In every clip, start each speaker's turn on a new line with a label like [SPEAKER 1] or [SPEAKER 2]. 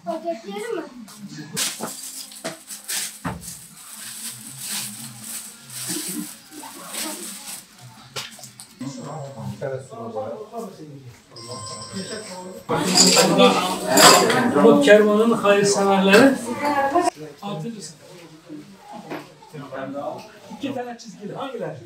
[SPEAKER 1] Paketleyelim mi?
[SPEAKER 2] Bu kervanın hayırseverleri artırırsın. 2 tane çizgili hangiler?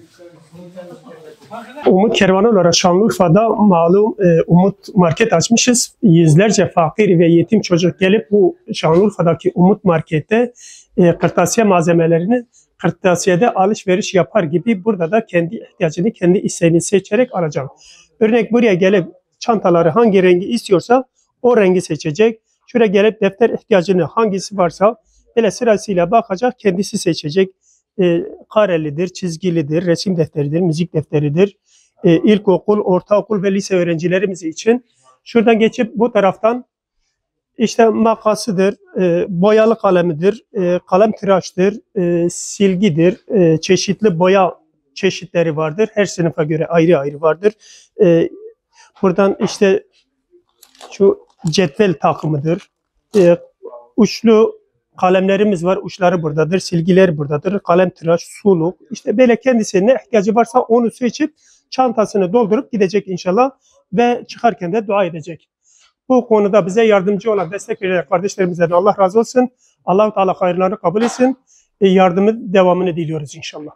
[SPEAKER 3] Umut Kervanı olarak Şanlıurfa'da malum Umut Market açmışız. Yüzlerce fakir ve yetim çocuk gelip bu Şanlıurfa'daki Umut Market'te kırtasiye malzemelerini kırtasiyede alışveriş yapar gibi burada da kendi ihtiyacını, kendi isteğini seçerek alacak. Örnek buraya gelip çantaları hangi rengi istiyorsa o rengi seçecek. Şuraya gelip defter ihtiyacını hangisi varsa böyle sırasıyla bakacak, kendisi seçecek. Karelidir, çizgilidir, resim defteridir, müzik defteridir. İlkokul, ortaokul ve lise öğrencilerimiz için. Şuradan geçip bu taraftan işte makasıdır, boyalı kalemidir, kalem tıraştır, silgidir, çeşitli boya çeşitleri vardır. Her sınıfa göre ayrı ayrı vardır. Buradan işte şu cetvel takımıdır, uçlu kalemlerimiz var, uçları buradadır, silgiler buradadır, kalem tıraş, suluk. İşte böyle kendisine ne ihtiyacı varsa onu seçip çantasını doldurup gidecek inşallah ve çıkarken de dua edecek. Bu konuda bize yardımcı olan, destek veren kardeşlerimizden Allah razı olsun. Allah-u Teala hayırlarını kabul etsin. Yardımın devamını diliyoruz inşallah.